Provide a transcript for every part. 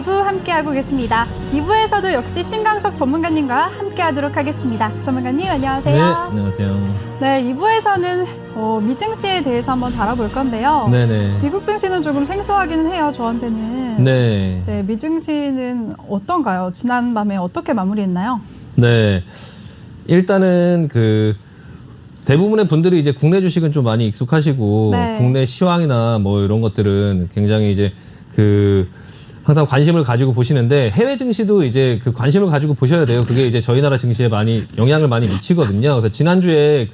2부 함께하고 계십니다. 2부에서도 역시 신강석 전문가님과 함께하도록 하겠습니다. 전문가님 안녕하세요. 네, 안녕하세요. 네, 2부에서는 미증시에 대해서 한번 다뤄볼 건데요. 네네. 미국 증시는 조금 생소하기는 해요, 저한테는. 네. 네, 미증시는 어떤가요? 지난밤에 어떻게 마무리했나요? 네. 일단은 대부분의 분들이 이제 국내 주식은 좀 많이 익숙하시고 네. 국내 시황이나 뭐 이런 것들은 굉장히 이제 항상 관심을 가지고 보시는데 해외 증시도 이제 관심을 가지고 보셔야 돼요. 그게 이제 저희 나라 증시에 많이 영향을 많이 미치거든요. 그래서 지난주에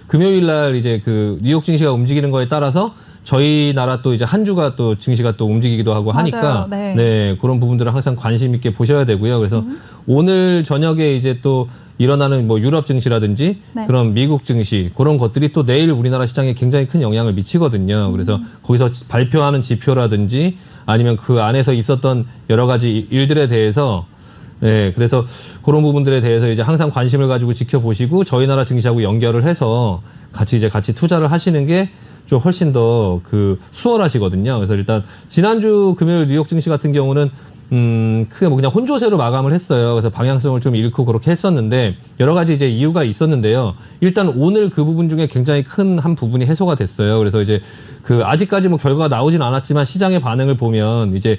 금요일 날 이제 뉴욕 증시가 움직이는 거에 따라서 저희 나라 또 이제 한 주가 또 증시가 또 움직이기도 하고 하니까 맞아요. 네. 그런 부분들은 항상 관심 있게 보셔야 되고요. 그래서 오늘 저녁에 이제 또 일어나는 뭐 유럽 증시라든지 네. 그런 미국 증시 그런 것들이 또 내일 우리나라 시장에 굉장히 큰 영향을 미치거든요. 그래서 거기서 발표하는 지표라든지 아니면 그 안에서 있었던 여러 가지 일들에 대해서 그래서 그런 부분들에 대해서 이제 항상 관심을 가지고 지켜보시고 저희 나라 증시하고 연결을 해서 같이 투자를 하시는 게 좀 훨씬 더 수월하시거든요. 그래서 일단 지난주 금요일 뉴욕 증시 같은 경우는 크게 뭐 그냥 혼조세로 마감을 했어요. 그래서 방향성을 좀 잃고 그렇게 했었는데 여러 가지 이제 이유가 있었는데요. 일단 오늘 그 부분 중에 굉장히 큰 한 부분이 해소가 됐어요. 그래서 이제 아직까지 뭐 결과가 나오진 않았지만 시장의 반응을 보면 이제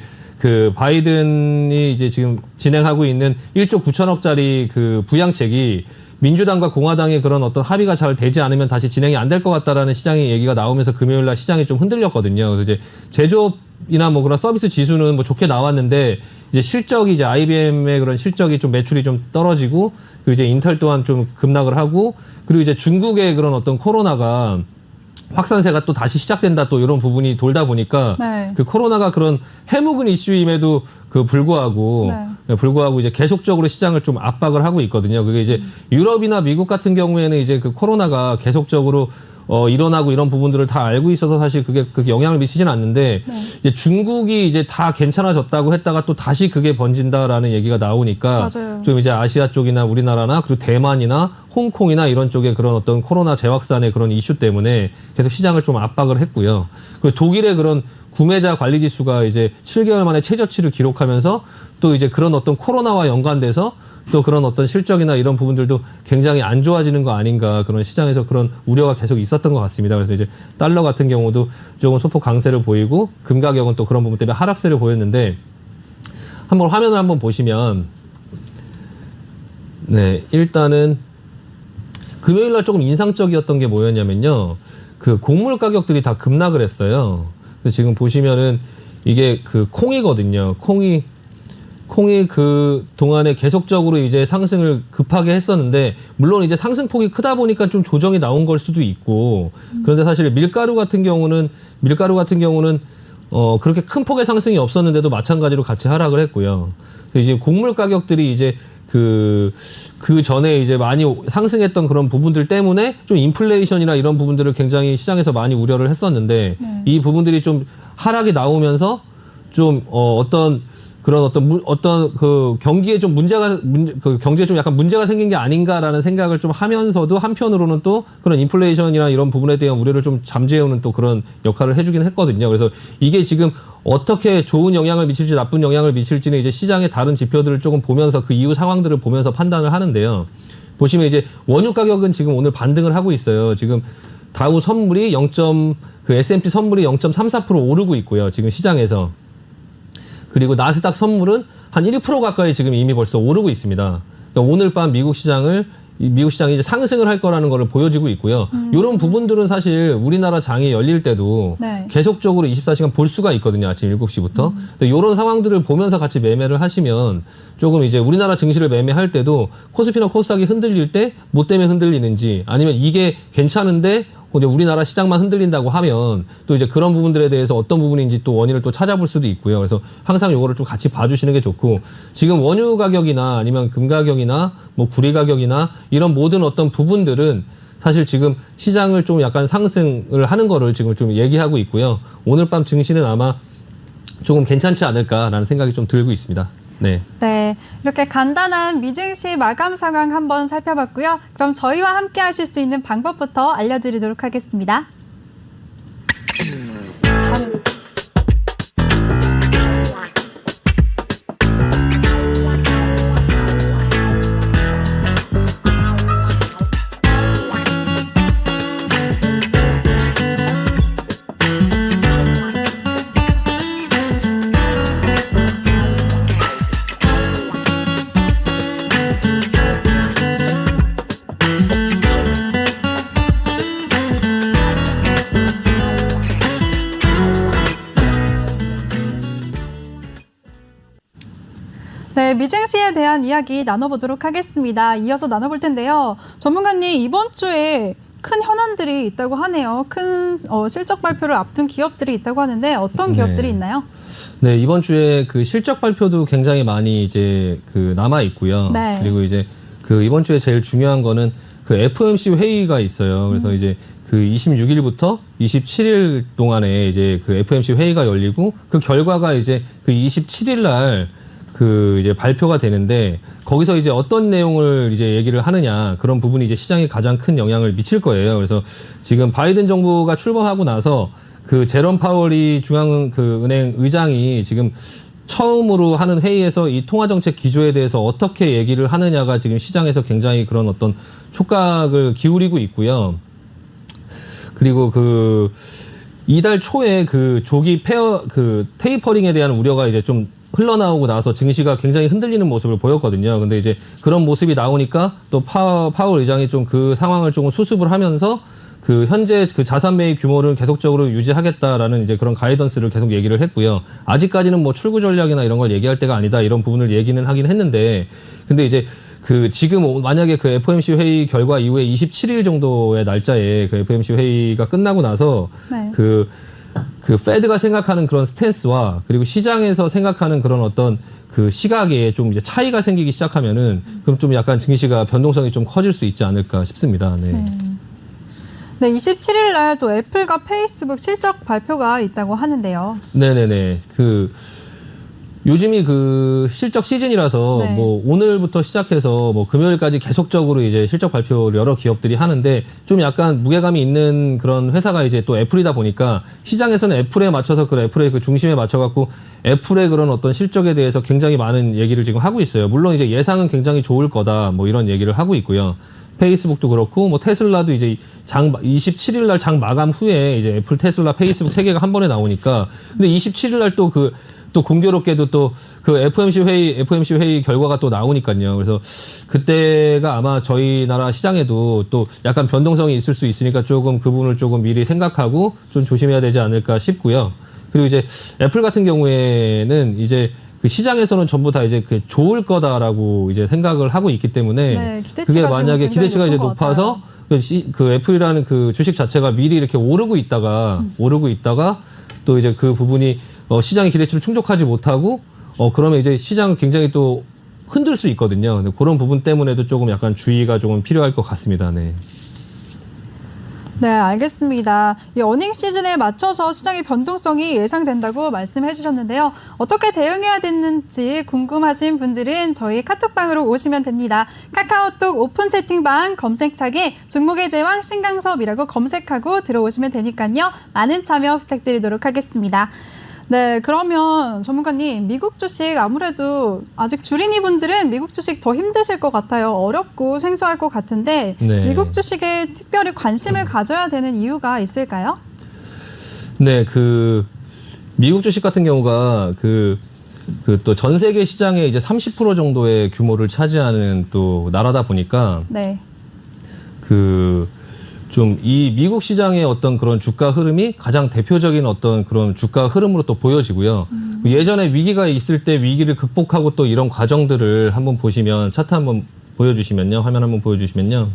바이든이 이제 지금 진행하고 있는 1조 9천억짜리 부양책이 민주당과 공화당의 그런 어떤 합의가 잘 되지 않으면 다시 진행이 안 될 것 같다라는 시장의 얘기가 나오면서 금요일 날 시장이 좀 흔들렸거든요. 그래서 이제 제조업이나 뭐 그런 서비스 지수는 뭐 좋게 나왔는데 이제 실적이 이제 IBM의 그런 실적이 좀 매출이 좀 떨어지고 그리고 이제 인텔 또한 좀 급락을 하고 그리고 이제 중국의 그런 어떤 코로나가 확산세가 또 다시 시작된다 또 이런 부분이 돌다 보니까 네. 코로나가 그런 해묵은 이슈임에도 불구하고 이제 계속적으로 시장을 좀 압박을 하고 있거든요. 그게 이제 유럽이나 미국 같은 경우에는 이제 코로나가 계속적으로 일어나고 이런 부분들을 다 알고 있어서 사실 그게 영향을 미치지는 않는데 이제 중국이 이제 다 괜찮아졌다고 했다가 또 다시 그게 번진다라는 얘기가 나오니까 맞아요. 좀 이제 아시아 쪽이나 우리나라나 그리고 대만이나 홍콩이나 이런 쪽에 그런 어떤 코로나 재확산의 그런 이슈 때문에 계속 시장을 좀 압박을 했고요. 그리고 독일의 그런 구매자 관리 지수가 이제 7개월 만에 최저치를 기록하면서 또 이제 그런 어떤 코로나와 연관돼서 또 그런 어떤 실적이나 이런 부분들도 굉장히 안 좋아지는 거 아닌가 그런 시장에서 그런 우려가 계속 있었던 것 같습니다. 그래서 이제 달러 같은 경우도 조금 소폭 강세를 보이고 금 가격은 또 그런 부분 때문에 하락세를 보였는데 한번 화면을 한번 보시면 일단은 금요일 날 조금 인상적이었던 게 뭐였냐면요. 곡물 가격들이 다 급락을 했어요. 그래서 지금 보시면은 이게 콩이거든요. 콩이 동안에 계속적으로 이제 상승을 급하게 했었는데, 물론 이제 상승폭이 크다 보니까 좀 조정이 나온 걸 수도 있고, 그런데 사실 밀가루 같은 경우는 그렇게 큰 폭의 상승이 없었는데도 마찬가지로 같이 하락을 했고요. 이제 곡물 가격들이 이제 그 전에 이제 많이 상승했던 그런 부분들 때문에 좀 인플레이션이나 이런 부분들을 굉장히 시장에서 많이 우려를 했었는데, 이 부분들이 좀 하락이 나오면서 좀 경기에 좀 경제에 좀 약간 문제가 생긴 게 아닌가라는 생각을 좀 하면서도 한편으로는 또 그런 인플레이션이나 이런 부분에 대한 우려를 좀 잠재우는 또 그런 역할을 해주긴 했거든요. 그래서 이게 지금 어떻게 좋은 영향을 미칠지 나쁜 영향을 미칠지는 이제 시장의 다른 지표들을 조금 보면서 그 이후 상황들을 보면서 판단을 하는데요. 보시면 이제 원유 가격은 지금 오늘 반등을 하고 있어요. 지금 다우 선물이 S&P 선물이 0.34% 오르고 있고요. 지금 시장에서. 그리고 나스닥 선물은 한 1% 가까이 지금 이미 벌써 오르고 있습니다. 그러니까 오늘 밤 미국 시장이 이제 상승을 할 거라는 거를 보여지고 있고요. 이런 부분들은 사실 우리나라 장이 열릴 때도 계속적으로 24시간 볼 수가 있거든요. 아침 7시부터. 이런 상황들을 보면서 같이 매매를 하시면 조금 이제 우리나라 증시를 매매할 때도 코스피나 코스닥이 흔들릴 때 뭐 때문에 흔들리는지, 아니면 이게 괜찮은데 이제 우리나라 시장만 흔들린다고 하면 또 이제 그런 부분들에 대해서 어떤 부분인지 또 원인을 또 찾아볼 수도 있고요. 그래서 항상 요거를 좀 같이 봐주시는 게 좋고, 지금 원유 가격이나 아니면 금 가격이나 뭐 구리 가격이나 이런 모든 어떤 부분들은 사실 지금 시장을 좀 약간 상승을 하는 거를 지금 좀 얘기하고 있고요. 오늘 밤 증시는 아마 조금 괜찮지 않을까라는 생각이 좀 들고 있습니다. 네, 이렇게 간단한 미증시 마감 상황 한번 살펴봤고요. 그럼 저희와 함께 하실 수 있는 방법부터 알려드리도록 하겠습니다. 네, 미증시에 대한 이야기 나눠보도록 하겠습니다. 이어서 나눠볼 텐데요. 전문가님, 이번 주에 큰 현안들이 있다고 하네요. 큰 실적 발표를 앞둔 기업들이 있다고 하는데 어떤 기업들이 네. 있나요? 네, 이번 주에 그 실적 발표도 굉장히 많이 이제 그 남아 있고요. 네. 그리고 이제 그 이번 주에 제일 중요한 거는 그 FOMC 회의가 있어요. 그래서 이제 그 26일부터 27일 동안에 이제 그 FOMC 회의가 열리고 그 결과가 이제 그 27일 날 그 이제 발표가 되는데 거기서 이제 어떤 내용을 이제 얘기를 하느냐 그런 부분이 이제 시장에 가장 큰 영향을 미칠 거예요. 그래서 지금 바이든 정부가 출범하고 나서 그 제롬 파월이 중앙 그 은행 의장이 지금 처음으로 하는 회의에서 이 통화정책 기조에 대해서 어떻게 얘기를 하느냐가 지금 시장에서 굉장히 그런 어떤 촉각을 기울이고 있고요. 그리고 그 이달 초에 그 조기 그 테이퍼링에 대한 우려가 이제 좀 흘러나오고 나서 증시가 굉장히 흔들리는 모습을 보였거든요. 근데 이제 그런 모습이 나오니까 또 파월 의장이 좀 그 상황을 조금 수습을 하면서 그 현재 그 자산 매입 규모를 계속적으로 유지하겠다라는 이제 그런 가이던스를 계속 얘기를 했고요. 아직까지는 뭐 출구 전략이나 이런 걸 얘기할 때가 아니다 이런 부분을 얘기는 하긴 했는데 근데 이제 그 지금 만약에 그 FOMC 회의 결과 이후에 27일 정도의 날짜에 그 FOMC 회의가 끝나고 나서 네. 그 페드가 생각하는 그런 스탠스와 그리고 시장에서 생각하는 그런 어떤 그 시각에 좀 이제 차이가 생기기 시작하면은 그럼 좀 약간 증시가 변동성이 좀 커질 수 있지 않을까 싶습니다. 네. 네, 27일 날 또 애플과 페이스북 실적 발표가 있다고 하는데요. 네네네. 그 요즘이 그 실적 시즌이라서 네. 뭐 오늘부터 시작해서 뭐 금요일까지 계속적으로 이제 실적 발표를 여러 기업들이 하는데 좀 약간 무게감이 있는 그런 회사가 이제 또 애플이다 보니까 시장에서는 애플에 맞춰서 그 애플의 그 중심에 맞춰갖고 애플의 그런 어떤 실적에 대해서 굉장히 많은 얘기를 지금 하고 있어요. 물론 이제 예상은 굉장히 좋을 거다 뭐 이런 얘기를 하고 있고요. 페이스북도 그렇고 뭐 테슬라도 이제 27일 날 장 마감 후에 이제 애플, 테슬라, 페이스북 세 개가 한 번에 나오니까 근데 27일 날 또 공교롭게도 또 그 FOMC 회의 결과가 또 나오니까요. 그래서 그때가 아마 저희 나라 시장에도 또 약간 변동성이 있을 수 있으니까 조금 그 부분을 조금 미리 생각하고 좀 조심해야 되지 않을까 싶고요. 그리고 이제 애플 같은 경우에는 이제 그 시장에서는 전부 다 이제 그 좋을 거다라고 이제 생각을 하고 있기 때문에 네, 기대치가 그게 지금 만약에 굉장히 기대치가 이제 높은 것 높아서 그 애플이라는 그 주식 자체가 미리 이렇게 오르고 있다가 또 이제 그 부분이 시장의 기대치를 충족하지 못하고 그러면 이제 시장은 굉장히 또 흔들 수 있거든요. 근데 그런 부분 때문에도 조금 약간 주의가 조금 필요할 것 같습니다. 네. 네, 알겠습니다. 이 어닝 시즌에 맞춰서 시장의 변동성이 예상된다고 말씀해 주셨는데요. 어떻게 대응해야 되는지 궁금하신 분들은 저희 카톡방으로 오시면 됩니다. 카카오톡 오픈 채팅방 검색창에 종목의 제왕 신강섭이라고 검색하고 들어오시면 되니까요. 많은 참여 부탁드리도록 하겠습니다. 네, 그러면 전문가님, 미국 주식 아무래도 아직 주린이 분들은 미국 주식 더 힘드실 것 같아요. 어렵고 생소할 것 같은데 네. 미국 주식에 특별히 관심을 가져야 되는 이유가 있을까요? 네, 그 미국 주식 같은 경우가 그 또 전 세계 시장의 이제 30% 정도의 규모를 차지하는 또 나라다 보니까 네. 그 좀 이 미국 시장의 어떤 그런 주가 흐름이 가장 대표적인 어떤 그런 주가 흐름으로 또 보여지고요. 예전에 위기가 있을 때 위기를 극복하고 또 이런 과정들을 한번 보시면 차트 한번 보여주시면요. 화면 한번 보여주시면요.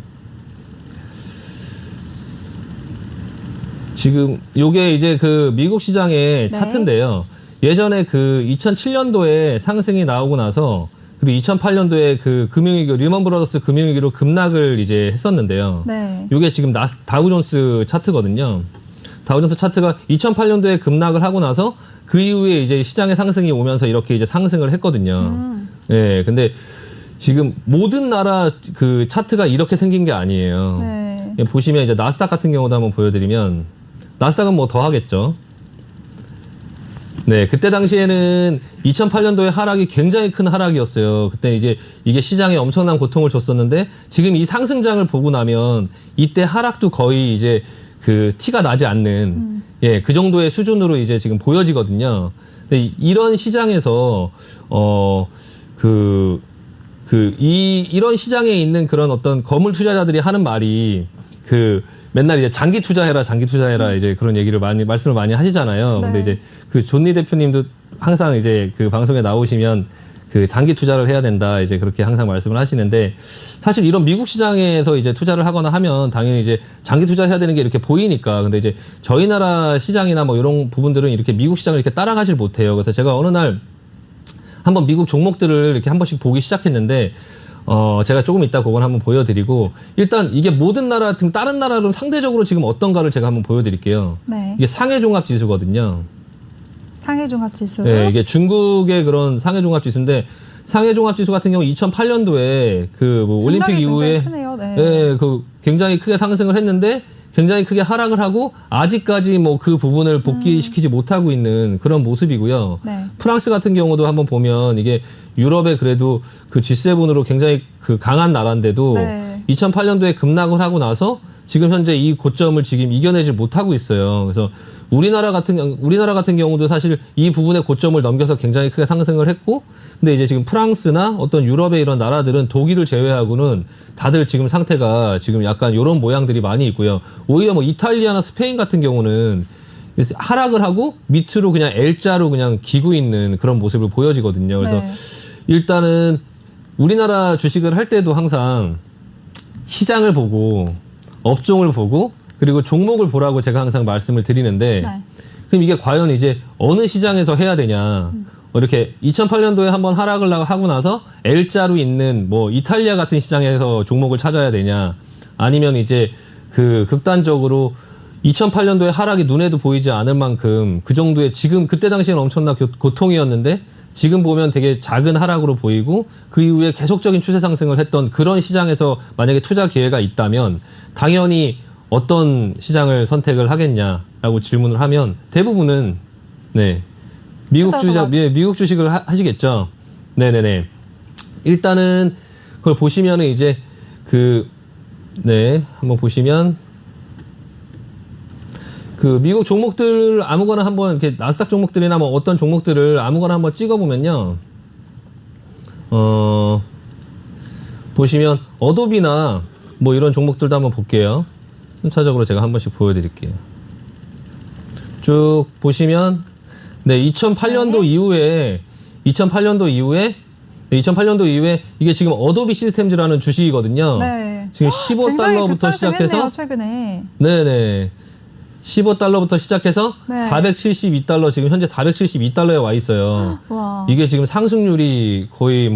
지금 요게 이제 그 미국 시장의 네. 차트인데요. 예전에 그 2007년도에 상승이 나오고 나서 그리고 2008년도에 그 금융위기, 리먼 브라더스 금융위기로 급락을 이제 했었는데요. 네. 이게 지금 다우존스 차트거든요. 다우존스 차트가 2008년도에 급락을 하고 나서 그 이후에 이제 시장의 상승이 오면서 이렇게 이제 상승을 했거든요. 예, 근데 지금 모든 나라 그 차트가 이렇게 생긴 게 아니에요. 네. 예, 보시면 이제 나스닥 같은 경우도 한번 보여드리면 나스닥은 뭐 더 하겠죠. 네, 그때 당시에는 2008년도에 하락이 굉장히 큰 하락이었어요. 그때 이제 이게 시장에 엄청난 고통을 줬었는데 지금 이 상승장을 보고 나면 이때 하락도 거의 이제 그 티가 나지 않는 예, 그 정도의 수준으로 이제 지금 보여지거든요. 근데 이런 시장에서 이런 시장에 있는 그런 어떤 거물 투자자들이 하는 말이 맨날 이제 장기 투자해라 이제 그런 얘기를 말씀을 많이 하시잖아요. 네. 근데 이제 그 존니 대표님도 항상 이제 그 방송에 나오시면 그 장기 투자를 해야 된다 이제 그렇게 항상 말씀을 하시는데 사실 이런 미국 시장에서 이제 투자를 하거나 하면 당연히 이제 장기 투자해야 되는 게 이렇게 보이니까 근데 이제 저희 나라 시장이나 뭐 이런 부분들은 이렇게 미국 시장을 이렇게 따라가질 못해요. 그래서 제가 어느 날 한번 미국 종목들을 이렇게 한 번씩 보기 시작했는데 제가 조금 이따 그건 한번 보여드리고 일단 이게 모든 나라 등 다른 나라로 상대적으로 지금 어떤가를 제가 한번 보여드릴게요. 네. 이게 상해종합지수거든요. 상해종합지수. 네, 이게 중국의 그런 상해종합지수인데 상해종합지수 같은 경우 2008년도에 그 뭐 올림픽 이후에 크네요. 네. 네, 그 굉장히 크게 상승을 했는데 굉장히 크게 하락을 하고 아직까지 뭐 그 부분을 복귀시키지 못하고 있는 그런 모습이고요. 네. 프랑스 같은 경우도 한번 보면 이게 유럽에 그래도 그 G7으로 굉장히 그 강한 나라인데도 네. 2008년도에 급락을 하고 나서 지금 현재 이 고점을 지금 이겨내지 못하고 있어요. 그래서 우리나라 같은 경우도 사실 이 부분의 고점을 넘겨서 굉장히 크게 상승을 했고, 근데 이제 지금 프랑스나 어떤 유럽의 이런 나라들은 독일을 제외하고는 다들 지금 상태가 지금 약간 이런 모양들이 많이 있고요. 오히려 뭐 이탈리아나 스페인 같은 경우는 하락을 하고 밑으로 그냥 L자로 그냥 기고 있는 그런 모습을 보여지거든요. 그래서 네. 일단은 우리나라 주식을 할 때도 항상 시장을 보고 업종을 보고 그리고 종목을 보라고 제가 항상 말씀을 드리는데 네. 그럼 이게 과연 이제 어느 시장에서 해야 되냐 이렇게 2008년도에 한번 하락을 하고 나서 L자로 있는 뭐 이탈리아 같은 시장에서 종목을 찾아야 되냐 아니면 이제 그 극단적으로 2008년도에 하락이 눈에도 보이지 않을 만큼 그 정도의 지금 그때 당시에는 엄청난 고통이었는데 지금 보면 되게 작은 하락으로 보이고 그 이후에 계속적인 추세 상승을 했던 그런 시장에서 만약에 투자 기회가 있다면 당연히 어떤 시장을 선택을 하겠냐라고 질문을 하면 대부분은 네 미국 주식을 하시겠죠. 네네네. 일단은 그걸 보시면은 이제 한번 보시면 그 미국 종목들 아무거나 한번 이렇게 나스닥 종목들이나 뭐 어떤 종목들을 아무거나 한번 찍어보면요. 보시면 어도비나 뭐 이런 종목들도 한번 볼게요. 순차적으로 제가 한 번씩 보여드릴게요. 쭉 보시면 2008년도 이후에 이게 지금 어도비 시스템즈라는 주식이거든요. 네. 지금 15달러부터 시작해서 최근에. 네네. 15달러부터 시작해서 네. 472달러 지금 현재 472달러에 와 있어요. 와. 이게 지금 상승률이 거의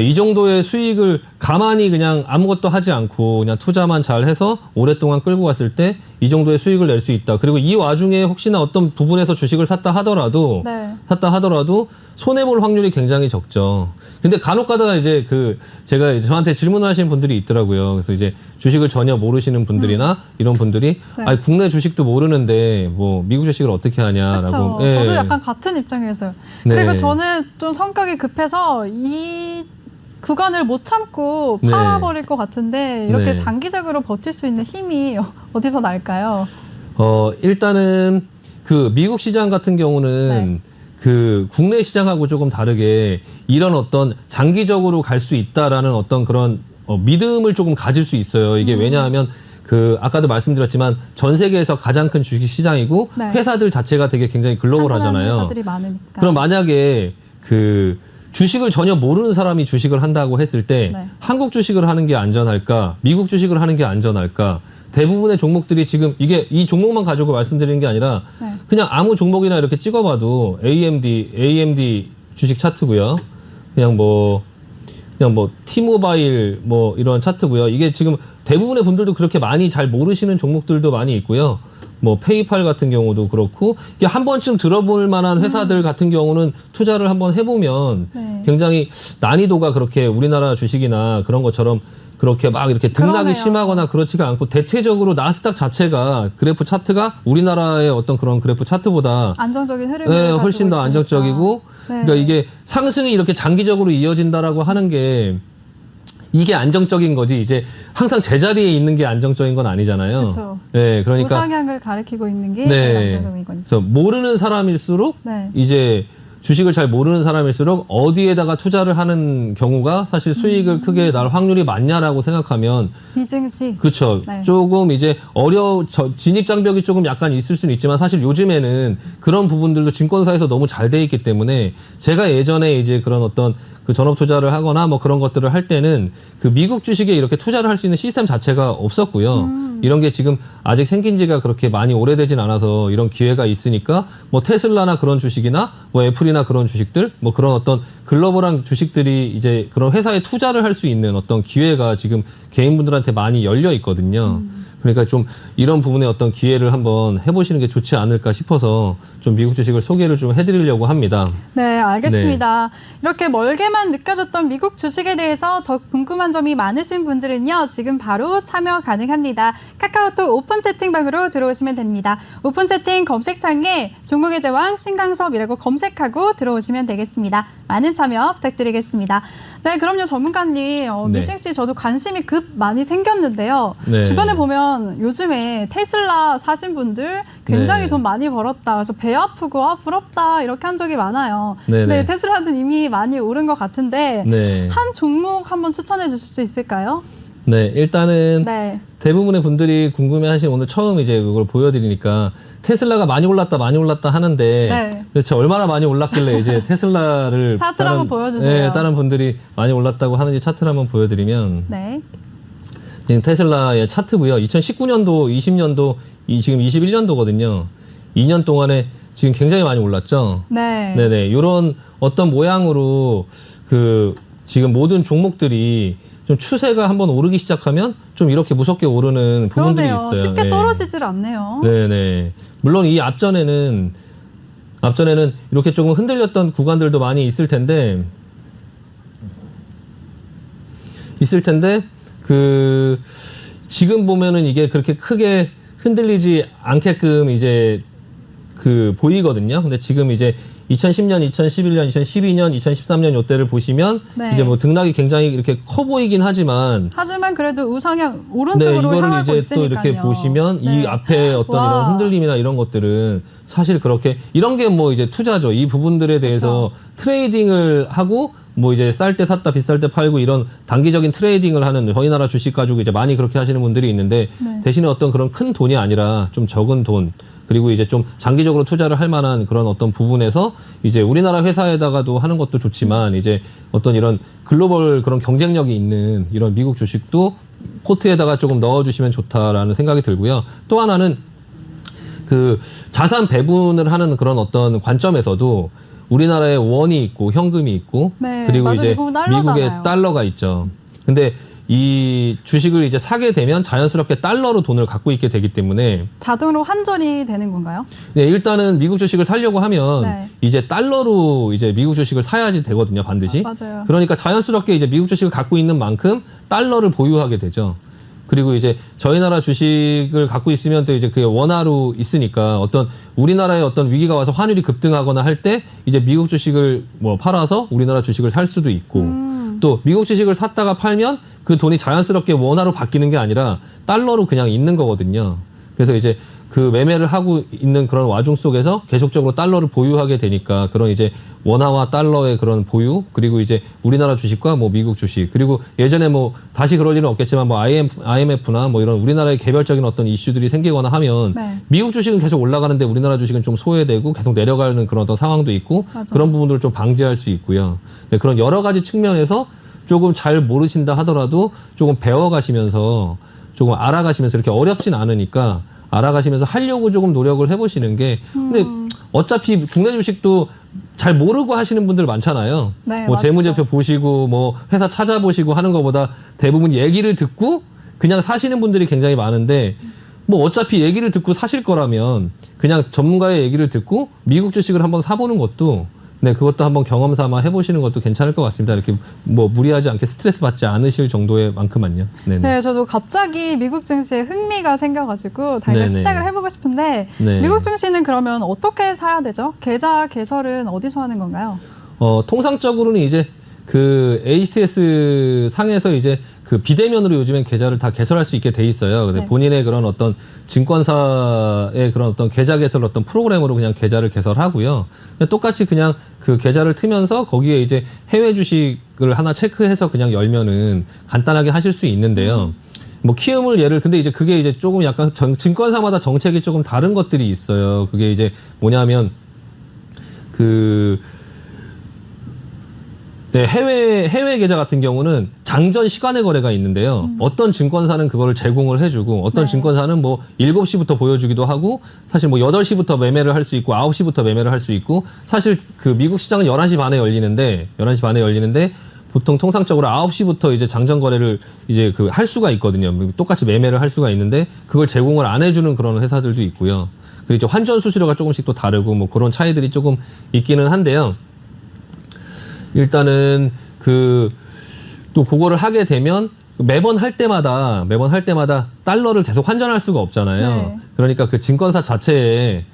이 정도의 수익을 가만히 그냥 아무것도 하지 않고 그냥 투자만 잘 해서 오랫동안 끌고 갔을 때 이 정도의 수익을 낼 수 있다. 그리고 이 와중에 혹시나 어떤 부분에서 주식을 샀다 하더라도 손해볼 확률이 굉장히 적죠. 근데 간혹 가다가 이제 제가 이제 저한테 질문을 하시는 분들이 있더라고요. 그래서 이제 주식을 전혀 모르시는 분들이나 이런 분들이 아니, 국내 주식도 모르는데 뭐 미국 주식을 어떻게 하냐라고. 그렇죠. 저도 약간 같은 입장이었어요. 네. 그리고 저는 좀 성격이 급해서 이 구간을 못 참고 네. 팔아버릴 것 같은데 이렇게 네. 장기적으로 버틸 수 있는 힘이 어디서 날까요? 일단은 그 미국 시장 같은 경우는 그 국내 시장하고 조금 다르게 이런 어떤 장기적으로 갈 수 있다라는 어떤 그런 믿음을 조금 가질 수 있어요. 이게 왜냐하면 아까도 말씀드렸지만 전 세계에서 가장 큰 주식 시장이고 네. 회사들 자체가 되게 굉장히 글로벌하잖아요. 회사들이 많으니까. 그럼 만약에 주식을 전혀 모르는 사람이 주식을 한다고 했을 때 네. 한국 주식을 하는 게 안전할까? 미국 주식을 하는 게 안전할까? 대부분의 종목들이 지금 이 종목만 가지고 말씀드리는 게 아니라 네. 그냥 아무 종목이나 이렇게 찍어봐도 AMD 주식 차트고요. 그냥 뭐 T모바일 뭐 이런 차트고요. 이게 지금 대부분의 분들도 그렇게 많이 잘 모르시는 종목들도 많이 있고요. 뭐 페이팔 같은 경우도 그렇고 이게 한 번쯤 들어볼 만한 회사들 같은 경우는 투자를 한번 해보면 네. 굉장히 난이도가 그렇게 우리나라 주식이나 그런 것처럼 그렇게 막 이렇게 등락이 그러네요. 심하거나 그렇지가 않고 대체적으로 나스닥 자체가 그래프 차트가 우리나라의 어떤 그런 그래프 차트보다 안정적인 흐름을 훨씬 더 가지고 안정적이고 있으니까. 그러니까 네. 이게 상승이 이렇게 장기적으로 이어진다라고 하는 게 이게 안정적인 거지 이제 항상 제자리에 있는 게 안정적인 건 아니잖아요. 그렇죠. 네, 그러니까 우상향을 가리키고 있는 게 네. 안정적인 거니까. 그래서 모르는 사람일수록 네. 이제 주식을 잘 모르는 사람일수록 어디에다가 투자를 하는 경우가 사실 수익을 크게 날 확률이 많냐라고 생각하면 비증시. 그렇죠. 네. 조금 이제 진입 장벽이 조금 약간 있을 수는 있지만 사실 요즘에는 그런 부분들도 증권사에서 너무 잘 돼 있기 때문에 제가 예전에 이제 그런 어떤 그 전업 투자를 하거나 뭐 그런 것들을 할 때는 그 미국 주식에 이렇게 투자를 할 수 있는 시스템 자체가 없었고요. 이런 게 지금 아직 생긴 지가 그렇게 많이 오래되진 않아서 이런 기회가 있으니까 뭐 테슬라나 그런 주식이나 뭐 애플이나 그런 주식들 뭐 그런 어떤 글로벌한 주식들이 이제 그런 회사에 투자를 할 수 있는 어떤 기회가 지금 개인분들한테 많이 열려 있거든요. 그러니까 좀 이런 부분에 어떤 기회를 한번 해보시는 게 좋지 않을까 싶어서 좀 미국 주식을 소개를 좀 해드리려고 합니다. 네, 알겠습니다. 이렇게 멀게만 느껴졌던 미국 주식에 대해서 더 궁금한 점이 많으신 분들은요, 지금 바로 참여 가능합니다. 카카오톡 오픈 채팅방으로 들어오시면 됩니다. 오픈 채팅 검색창에 종목의 제왕 신강섭이라고 검색하고 들어오시면 되겠습니다. 많은 참여 부탁드리겠습니다. 네, 그럼요, 전문가님. 네. 밀증 씨, 저도 관심이 급 많이 생겼는데요. 네. 주변에 보면 요즘에 테슬라 사신 분들 굉장히 네. 돈 많이 벌었다. 그래서 배 아프고 부럽다 이렇게 한 적이 많아요. 네네. 네, 테슬라는 이미 많이 오른 것 같은데 네. 한 종목 한번 추천해 주실 수 있을까요? 네, 일단은 네. 대부분의 분들이 궁금해하신 오늘 처음 이제 그걸 보여드리니까 테슬라가 많이 올랐다 하는데 네. 도대체 얼마나 많이 올랐길래 이제 테슬라를 차트를 한번 보여주세요. 네, 다른 분들이 많이 올랐다고 하는지 차트를 한번 보여드리면 네. 지금 테슬라의 차트고요. 2019년도, 20년도, 지금 21년도거든요. 2년 동안에 지금 굉장히 많이 올랐죠. 네. 네네. 이런 어떤 모양으로 그 지금 모든 종목들이 좀 추세가 한번 오르기 시작하면 좀 이렇게 무섭게 오르는 부분들이 그러네요. 있어요. 쉽게 네. 떨어지질 않네요. 네네. 물론 이 앞전에는 이렇게 조금 흔들렸던 구간들도 많이 있을 텐데 그 지금 보면은 이게 그렇게 크게 흔들리지 않게끔 이제 그 보이거든요. 근데 지금 이제 2010년, 2011년, 2012년, 2013년 요때를 보시면 네. 이제 뭐 등락이 굉장히 이렇게 커 보이긴 하지만 하지만 그래도 우상향 네, 오른쪽으로 이거를 향하고 이제 있으니까요. 또 이렇게 보시면 네. 이 앞에 어떤 와. 이런 흔들림이나 이런 것들은 사실 그렇게 이런 게 뭐 이제 투자죠. 이 부분들에 대해서 트레이딩을 하고 뭐 이제 쌀 때 샀다 비쌀 때 팔고 이런 단기적인 트레이딩을 하는 저희 나라 주식 가지고 이제 많이 그렇게 하시는 분들이 있는데 네. 대신에 어떤 그런 큰 돈이 아니라 좀 적은 돈 그리고 이제 좀 장기적으로 투자를 할 만한 그런 어떤 부분에서 이제 우리나라 회사에다가도 하는 것도 좋지만 이제 어떤 이런 글로벌 그런 경쟁력이 있는 이런 미국 주식도 포트에다가 조금 넣어주시면 좋다라는 생각이 들고요. 또 하나는 그 자산 배분을 하는 그런 어떤 관점에서도 우리나라에 원이 있고 현금이 있고 네, 그리고 맞아요. 이제 미국은 달러잖아요. 미국에 달러가 있죠. 근데 이 주식을 이제 사게 되면 자연스럽게 달러로 돈을 갖고 있게 되기 때문에 자동으로 환전이 되는 건가요? 네, 일단은 미국 주식을 사려고 하면 네. 이제 달러로 이제 미국 주식을 사야지 되거든요, 반드시. 맞아요. 그러니까 자연스럽게 이제 미국 주식을 갖고 있는 만큼 달러를 보유하게 되죠. 그리고 이제 저희 나라 주식을 갖고 있으면 또 이제 그게 원화로 있으니까 어떤 우리나라에 어떤 위기가 와서 환율이 급등하거나 할 때 이제 미국 주식을 뭐 팔아서 우리나라 주식을 살 수도 있고 또 미국 주식을 샀다가 팔면 그 돈이 자연스럽게 원화로 바뀌는 게 아니라 달러로 그냥 있는 거거든요. 그래서 이제 그 매매를 하고 있는 그런 와중 속에서 계속적으로 달러를 보유하게 되니까 그런 이제 원화와 달러의 그런 보유 그리고 이제 우리나라 주식과 뭐 미국 주식 그리고 예전에 뭐 다시 그럴 일은 없겠지만 뭐 IMF나 뭐 이런 우리나라의 개별적인 어떤 이슈들이 생기거나 하면 네. 미국 주식은 계속 올라가는데 우리나라 주식은 좀 소외되고 계속 내려가는 그런 어떤 상황도 있고 맞아요. 그런 부분들을 좀 방지할 수 있고요. 네, 그런 여러 가지 측면에서 조금 잘 모르신다 하더라도 조금 배워가시면서 조금 알아가시면서 이렇게 어렵진 않으니까 알아가시면서 하려고 조금 노력을 해보시는 게 근데 어차피 국내 주식도 잘 모르고 하시는 분들 많잖아요. 네, 뭐 맞죠. 재무제표 보시고 뭐 회사 찾아보시고 하는 것보다 대부분 얘기를 듣고 그냥 사시는 분들이 굉장히 많은데 뭐 어차피 얘기를 듣고 사실 거라면 그냥 전문가의 얘기를 듣고 미국 주식을 한번 사보는 것도 네, 그것도 한번 경험 삼아 해보시는 것도 괜찮을 것 같습니다. 이렇게 뭐 무리하지 않게 스트레스 받지 않으실 정도의 만큼만요. 네네. 네, 저도 갑자기 미국 증시에 흥미가 생겨가지고 당장 네네. 시작을 해보고 싶은데 네. 미국 증시는 그러면 어떻게 사야 되죠? 계좌 개설은 어디서 하는 건가요? 통상적으로는 이제 그 HTS 상에서 이제 그 비대면으로 요즘엔 계좌를 다 개설할 수 있게 돼 있어요. 근데 네. 본인의 그런 어떤 증권사의 그런 어떤 계좌 개설 어떤 프로그램으로 그냥 계좌를 개설하고요. 그냥 똑같이 그냥 그 계좌를 트면서 거기에 이제 해외 주식을 하나 체크해서 그냥 열면은 간단하게 하실 수 있는데요. 뭐 키움을 예를 근데 이제 그게 이제 조금 약간 증권사마다 정책이 조금 다른 것들이 있어요. 그게 이제 뭐냐면 그 네, 해외 계좌 같은 경우는 장전 시간의 거래가 있는데요. 어떤 증권사는 그거를 제공을 해주고 어떤 네. 증권사는 뭐 7시부터 보여주기도 하고 사실 뭐 8시부터 매매를 할 수 있고 9시부터 매매를 할 수 있고 사실 그 미국 시장은 11시 반에 열리는데 보통 통상적으로 9시부터 이제 장전 거래를 이제 그 할 수가 있거든요. 똑같이 매매를 할 수가 있는데 그걸 제공을 안 해주는 그런 회사들도 있고요. 그리고 이제 환전 수수료가 조금씩 또 다르고 뭐 그런 차이들이 조금 있기는 한데요. 일단은 그 또 그거를 하게 되면 매번 할 때마다 달러를 계속 환전할 수가 없잖아요. 네. 그러니까 그 증권사 자체에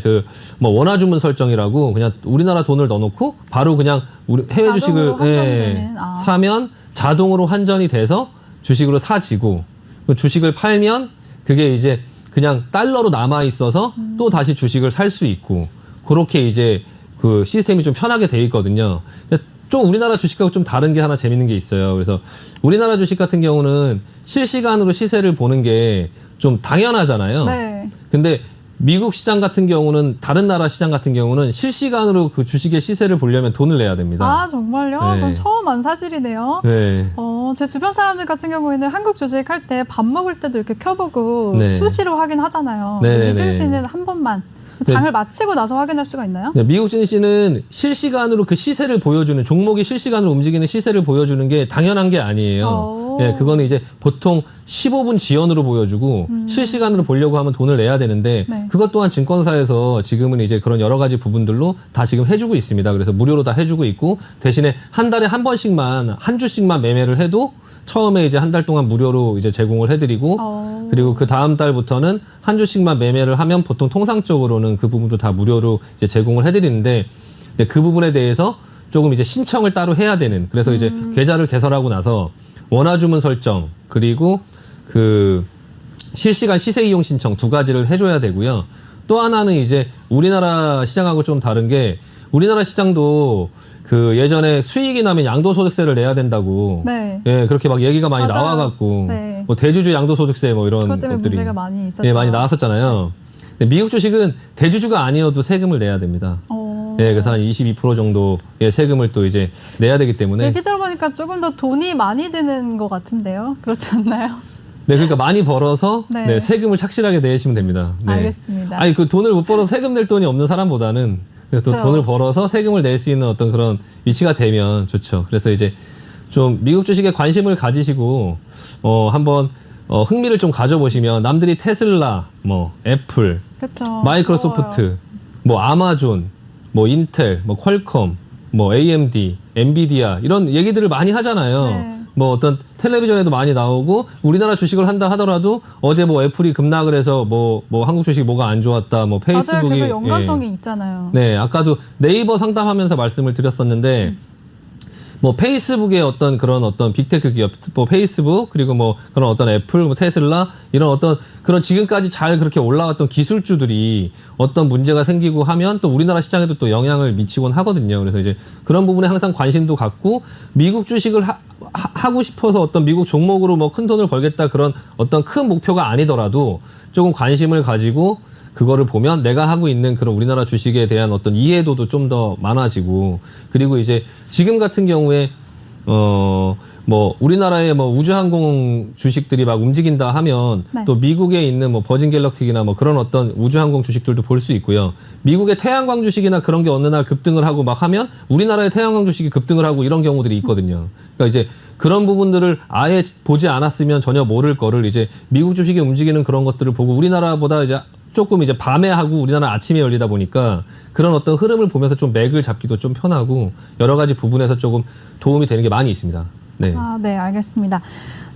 그 뭐 원화 주문 설정이라고 그냥 우리나라 돈을 넣어놓고 바로 그냥 우리 해외 주식을 자동으로 환전이 되는, 사면 자동으로 환전이 돼서 주식으로 사지고 그 주식을 팔면 그게 이제 그냥 달러로 남아 있어서 또 다시 주식을 살 수 있고 그렇게 이제 그 시스템이 좀 편하게 돼 있거든요. 좀 우리나라 주식하고 좀 다른 게 하나 재밌는 게 있어요. 그래서 우리나라 주식 같은 경우는 실시간으로 시세를 보는 게 좀 당연하잖아요. 네. 근데 미국 시장 같은 경우는 다른 나라 시장 같은 경우는 실시간으로 그 주식의 시세를 보려면 돈을 내야 됩니다. 아, 정말요? 네. 그건 처음 안 사실이네요. 네. 제 주변 사람들 같은 경우에는 한국 주식 할 때 밥 먹을 때도 이렇게 켜보고 네. 수시로 확인하잖아요. 네네네. 이진 씨는 한 번만 장을 마치고 나서 확인할 수가 있나요? 네, 미국 증시는 실시간으로 그 시세를 보여주는 종목이 실시간으로 움직이는 시세를 보여주는 게 당연한 게 아니에요. 네, 그거는 이제 보통 15분 지연으로 보여주고 실시간으로 보려고 하면 돈을 내야 되는데 네. 그것 또한 증권사에서 지금은 이제 그런 여러 가지 부분들로 다 지금 해주고 있습니다. 그래서 무료로 다 해주고 있고 대신에 한 달에 한 번씩만 한 주씩만 매매를 해도 처음에 이제 한 달 동안 무료로 이제 제공을 해드리고 그리고 그 다음 달부터는 한 주씩만 매매를 하면 보통 통상적으로는 그 부분도 다 무료로 이제 제공을 해드리는데 그 부분에 대해서 조금 이제 신청을 따로 해야 되는 그래서 이제 계좌를 개설하고 나서 원화 주문 설정 그리고 그 실시간 시세 이용 신청 두 가지를 해줘야 되고요. 또 하나는 이제 우리나라 시장하고 좀 다른 게 우리나라 시장도 그 예전에 수익이 나면 양도소득세를 내야 된다고 네. 예 그렇게 막 얘기가 많이 맞아요. 나와갖고 네. 뭐 대주주 양도소득세 뭐 이런 그것 때문에 것들이 문제가 많이 있었죠. 예 많이 나왔었잖아요. 근데 미국 주식은 대주주가 아니어도 세금을 내야 됩니다. 예 그래서 한 22% 정도의 세금을 또 이제 내야 되기 때문에 얘기 들어보니까 조금 더 돈이 많이 드는 것 같은데요. 그렇지 않나요? 네 그러니까 많이 벌어서 네. 네, 세금을 착실하게 내시면 됩니다. 네. 알겠습니다. 아니 그 돈을 못 벌어서 세금 낼 돈이 없는 사람보다는 또 그렇죠. 돈을 벌어서 세금을 낼 수 있는 어떤 그런 위치가 되면 좋죠. 그래서 이제 좀 미국 주식에 관심을 가지시고 한번 흥미를 좀 가져보시면 남들이 테슬라, 뭐 애플, 그렇죠. 마이크로소프트, 부러워요. 뭐 아마존, 뭐 인텔, 뭐 퀄컴, 뭐 AMD, 엔비디아 이런 얘기들을 많이 하잖아요. 네. 뭐 어떤 텔레비전에도 많이 나오고 우리나라 주식을 한다 하더라도 어제 뭐 애플이 급락을 해서 뭐 한국 주식 뭐가 안 좋았다, 뭐 맞아요. 페이스북이 계속 연관성이 있잖아요. 네, 아까도 네이버 상담하면서 말씀을 드렸었는데 뭐 페이스북의 어떤 그런 어떤 빅테크 기업, 뭐 페이스북 그리고 뭐 그런 어떤 애플, 뭐 테슬라 이런 어떤 그런 지금까지 잘 그렇게 올라왔던 기술주들이 어떤 문제가 생기고 하면 또 우리나라 시장에도 또 영향을 미치곤 하거든요. 그래서 이제 그런 부분에 항상 관심도 갖고 미국 주식을 하고 싶어서 어떤 미국 종목으로 뭐 큰 돈을 벌겠다 그런 어떤 큰 목표가 아니더라도 조금 관심을 가지고 그거를 보면 내가 하고 있는 그런 우리나라 주식에 대한 어떤 이해도도 좀 더 많아지고 그리고 이제 지금 같은 경우에 뭐 우리나라의 뭐 우주항공 주식들이 막 움직인다 하면 네. 또 미국에 있는 뭐 버진 갤럭틱이나 뭐 그런 어떤 우주항공 주식들도 볼 수 있고요. 미국의 태양광 주식이나 그런 게 어느 날 급등을 하고 막 하면 우리나라의 태양광 주식이 급등을 하고 이런 경우들이 있거든요. 그러니까 이제 그런 부분들을 아예 보지 않았으면 전혀 모를 거를 이제 미국 주식이 움직이는 그런 것들을 보고 우리나라보다 이제 조금 이제 밤에 하고 우리나라 아침에 열리다 보니까 그런 어떤 흐름을 보면서 좀 맥을 잡기도 좀 편하고 여러 가지 부분에서 조금 도움이 되는 게 많이 있습니다. 네. 네, 알겠습니다.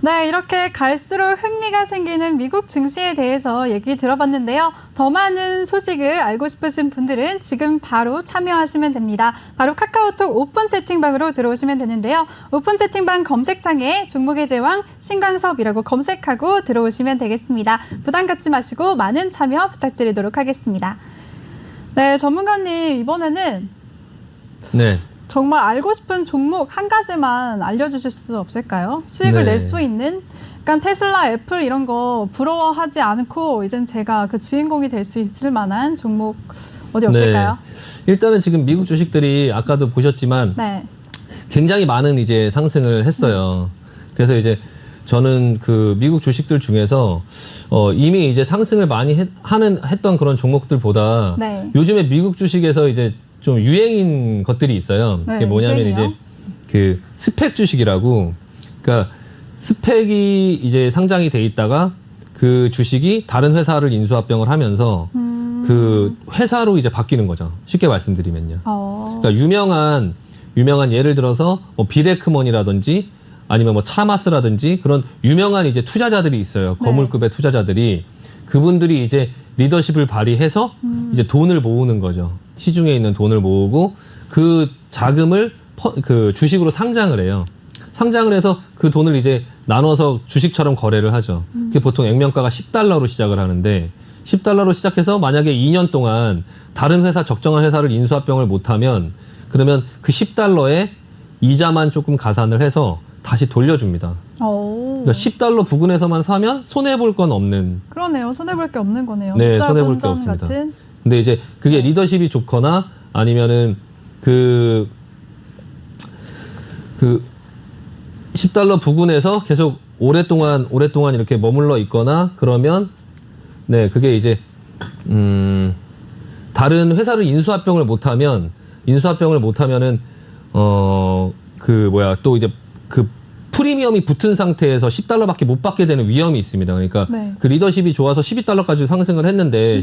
네, 이렇게 갈수록 흥미가 생기는 미국 증시에 대해서 얘기 들어봤는데요. 더 많은 소식을 알고 싶으신 분들은 지금 바로 참여하시면 됩니다. 바로 카카오톡 오픈 채팅방으로 들어오시면 되는데요. 오픈 채팅방 검색창에 종목의 제왕 신광섭이라고 검색하고 들어오시면 되겠습니다. 부담 갖지 마시고 많은 참여 부탁드리도록 하겠습니다. 네, 전문가님 이번에는 네. 정말 알고 싶은 종목 한 가지만 알려주실 수 없을까요? 수익을 네. 낼 수 있는? 그러니까 테슬라, 애플 이런 거 부러워하지 않고 이젠 제가 그 주인공이 될 수 있을 만한 종목 어디 없을까요? 네. 일단은 지금 미국 주식들이 아까도 보셨지만 네. 굉장히 많은 이제 상승을 했어요. 그래서 이제 저는 그 미국 주식들 중에서 이미 이제 상승을 많이 했던 그런 종목들보다 네. 요즘에 미국 주식에서 이제 좀 유행인 것들이 있어요. 네, 그게 뭐냐면 유행이요? 이제 그 스펙 주식이라고, 그러니까 스펙이 이제 상장이 돼 있다가 그 주식이 다른 회사를 인수합병을 하면서 그 회사로 이제 바뀌는 거죠. 쉽게 말씀드리면요. 그러니까 유명한 예를 들어서 뭐 비레크먼이라든지 아니면 뭐 차마스라든지 그런 유명한 이제 투자자들이 있어요. 네. 거물급의 투자자들이, 그분들이 이제 리더십을 발휘해서 이제 돈을 모으는 거죠. 시중에 있는 돈을 모으고 그 자금을 그 주식으로 상장을 해요. 상장을 해서 그 돈을 이제 나눠서 주식처럼 거래를 하죠. 그게 보통 액면가가 $10로 시작을 하는데, $10로 시작해서 만약에 2년 동안 다른 회사, 적정한 회사를 인수합병을 못하면 그러면 그 $10에 이자만 조금 가산을 해서 다시 돌려줍니다. 그러니까 $10 부근에서만 사면 손해볼 건 없는. 그러네요. 손해볼 게 없는 거네요. 네, 무자 손해볼 게 본전 없습니다. 같은. 근데 이제 그게 리더십이 좋거나 아니면은 그 $10 부근에서 계속 오랫동안 이렇게 머물러 있거나 그러면, 네, 그게 이제 다른 회사를 인수합병을 못하면은 또 이제 그 프리미엄이 붙은 상태에서 $10밖에 못 받게 되는 위험이 있습니다. 그러니까 네. 그 리더십이 좋아서 $12까지 상승을 했는데,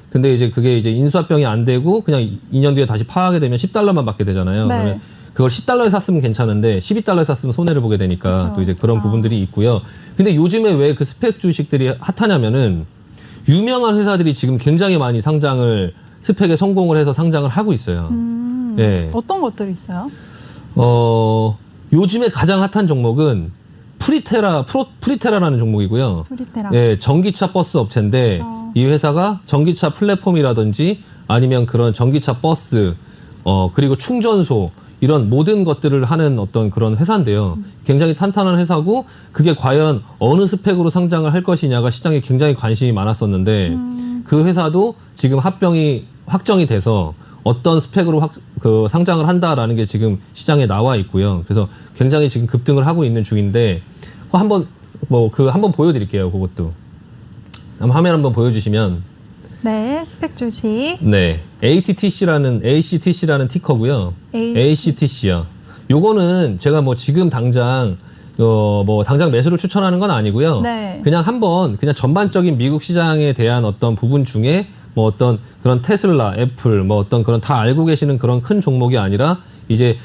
근데 이제 그게 이제 인수합병이 안 되고 그냥 2년 뒤에 다시 파하게 되면 $10만 받게 되잖아요. 네. 그러면 그걸 $10에 샀으면 괜찮은데 $12에 샀으면 손해를 보게 되니까 그쵸. 또 이제 그런 부분들이 있고요. 근데 요즘에 왜 그 스펙 주식들이 핫하냐면은 유명한 회사들이 지금 굉장히 많이 스펙에 성공을 해서 상장을 하고 있어요. 예. 어떤 것들이 있어요? 요즘에 가장 핫한 종목은 프리테라라는 종목이고요. 프리테라. 예, 전기차 버스 업체인데 이 회사가 전기차 플랫폼이라든지 아니면 그런 전기차 버스, 그리고 충전소 이런 모든 것들을 하는 어떤 그런 회사인데요. 굉장히 탄탄한 회사고 그게 과연 어느 스펙으로 상장을 할 것이냐가 시장에 굉장히 관심이 많았었는데 그 회사도 지금 합병이 확정이 돼서 어떤 스펙으로 상장을 한다라는 게 지금 시장에 나와 있고요. 그래서 굉장히 지금 급등을 하고 있는 중인데 한번 보여드릴게요. 그것도 화면 한번 보여주시면, 네, 스펙 주식. 네, ACTC라는 티커고요. ACTC요. 요거는 제가 뭐 지금 당장 매수를 추천하는 건 아니고요. 네. 그냥 전반적인 미국 시장에 대한 어떤 부분 중에 뭐 어떤 그런 테슬라, 애플, 뭐 어떤 그런 다 알고 계시는 그런 큰 종목이 아니라 이제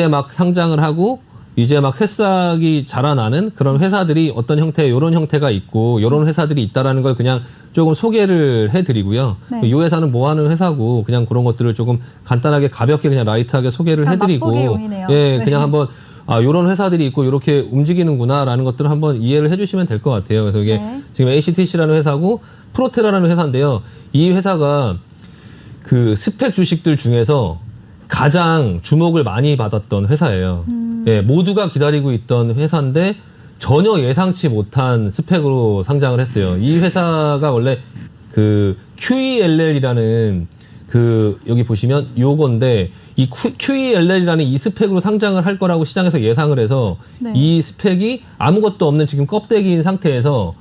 막 상장을 하고 이제 막 새싹이 자라나는 그런 회사들이 어떤 형태, 요런 형태가 있고 요런 회사들이 있다라는 걸 그냥 조금 소개를 해드리고요. 네. 이 회사는 뭐 하는 회사고 그냥 그런 것들을 조금 간단하게 가볍게 그냥 라이트하게 소개를 해드리고, 맛보기용이네요. 예, 네. 그냥 한번 요런 회사들이 있고 이렇게 움직이는구나라는 것들을 한번 이해를 해주시면 될 것 같아요. 그래서 이게 네. 지금 ACTC라는 회사고 프로테라라는 회사인데요. 이 회사가 그 스펙 주식들 중에서 가장 주목을 많이 받았던 회사예요. 예, 모두가 기다리고 있던 회사인데 전혀 예상치 못한 스펙으로 상장을 했어요. 이 회사가 원래 그 QELL이라는 여기 보시면 요건데 이 QELL이라는 이 스펙으로 상장을 할 거라고 시장에서 예상을 해서 네. 이 스펙이 아무것도 없는 지금 껍데기인 상태에서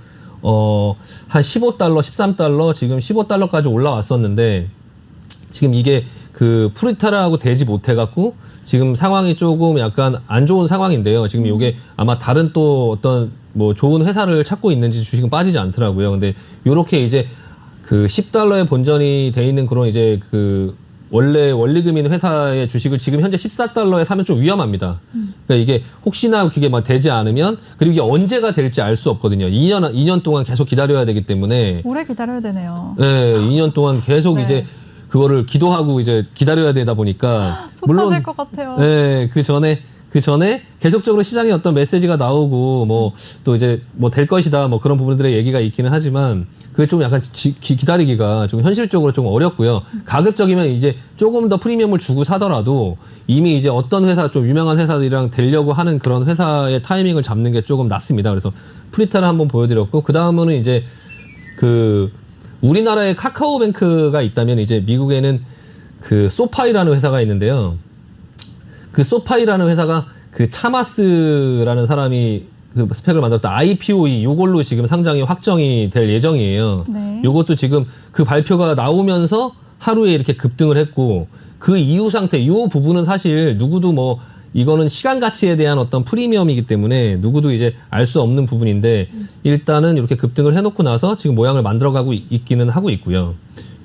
한 $15, $13, 지금 $15까지 올라왔었는데 지금 이게 그 프리테라하고 되지 못해갖고 지금 상황이 조금 약간 안 좋은 상황인데요. 지금 이게 아마 다른 또 어떤 뭐 좋은 회사를 찾고 있는지 주식은 빠지지 않더라고요. 근데 요렇게 이제 그 $10에 본전이 돼 있는 그런 이제 그 원래 원리금인 회사의 주식을 지금 현재 14달러에 사면 좀 위험합니다. 그러니까 이게 혹시나 그게 막 되지 않으면 그리고 이게 언제가 될지 알 수 없거든요. 2년 동안 계속 기다려야 되기 때문에 오래 기다려야 되네요. 네, 2년 동안 계속 네. 이제 그거를 기도하고 이제 기다려야 되다 보니까 속 터질 것 같아요. 네, 그 전에 계속적으로 시장에 어떤 메시지가 나오고 뭐 또 이제 뭐 될 것이다 뭐 그런 부분들의 얘기가 있기는 하지만 그게 좀 약간 기다리기가 좀 현실적으로 좀 어렵고요. 가급적이면 이제 조금 더 프리미엄을 주고 사더라도 이미 이제 어떤 회사 좀 유명한 회사들이랑 되려고 하는 그런 회사의 타이밍을 잡는 게 조금 낫습니다. 그래서 프리타를 한번 보여드렸고 그 다음은 이제 그 우리나라에 카카오뱅크가 있다면 이제 미국에는 그 소파이라는 회사가 있는데요. 그 소파이라는 회사가 그 차마스라는 사람이 그 스펙을 만들었던 IPOE 요걸로 지금 상장이 확정이 될 예정이에요. 네. 요것도 지금 그 발표가 나오면서 하루에 이렇게 급등을 했고 그 이후 상태 요 부분은 사실 누구도 뭐 이거는 시간 가치에 대한 어떤 프리미엄이기 때문에 누구도 이제 알 수 없는 부분인데 일단은 이렇게 급등을 해놓고 나서 지금 모양을 만들어가고 있기는 하고 있고요.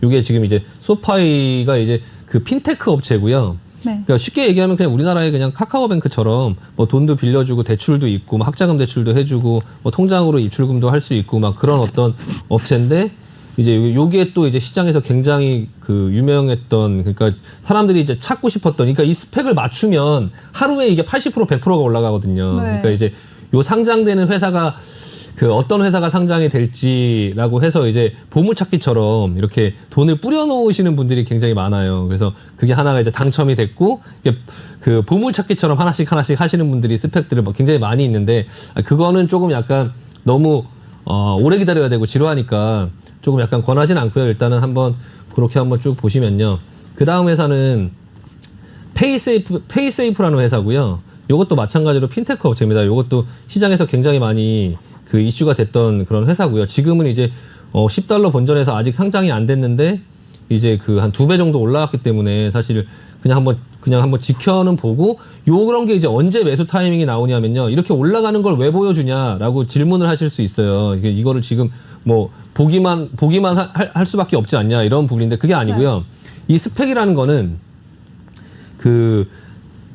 요게 지금 이제 소파이가 이제 그 핀테크 업체고요. 네. 그러니까 쉽게 얘기하면 그냥 우리나라의 그냥 카카오뱅크처럼 뭐 돈도 빌려주고 대출도 있고 뭐 학자금 대출도 해주고 뭐 통장으로 입출금도 할 수 있고 막 그런 어떤 업체인데 이제 요게 또 이제 시장에서 굉장히 그 유명했던 그러니까 사람들이 이제 찾고 싶었던 그러니까 이 스펙을 맞추면 하루에 이게 80% 100%가 올라가거든요. 네. 그러니까 이제 요 상장되는 회사가 그 어떤 회사가 상장이 될지라고 해서 이제 보물찾기처럼 이렇게 돈을 뿌려놓으시는 분들이 굉장히 많아요. 그래서 그게 하나가 이제 당첨이 됐고 이게 그 보물찾기처럼 하나씩 하시는 분들이 스펙들을 막 굉장히 많이 있는데 그거는 조금 약간 너무 오래 기다려야 되고 지루하니까 조금 약간 권하진 않고요. 일단은 한번 그렇게 한번 쭉 보시면요. 그 다음 회사는 페이세이프라는 회사고요. 이것도 마찬가지로 핀테크 업체입니다. 이것도 시장에서 굉장히 많이 그 이슈가 됐던 그런 회사고요. 지금은 이제 10달러 본전에서 아직 상장이 안 됐는데 이제 그 한 2배 정도 올라왔기 때문에 사실 그냥 한번 지켜는 보고 요런 게 이제 언제 매수 타이밍이 나오냐면요. 이렇게 올라가는 걸 왜 보여주냐라고 질문을 하실 수 있어요. 이거를 지금 뭐 보기만 할 수밖에 없지 않냐 이런 부분인데 그게 아니고요. 이 스펙이라는 거는 그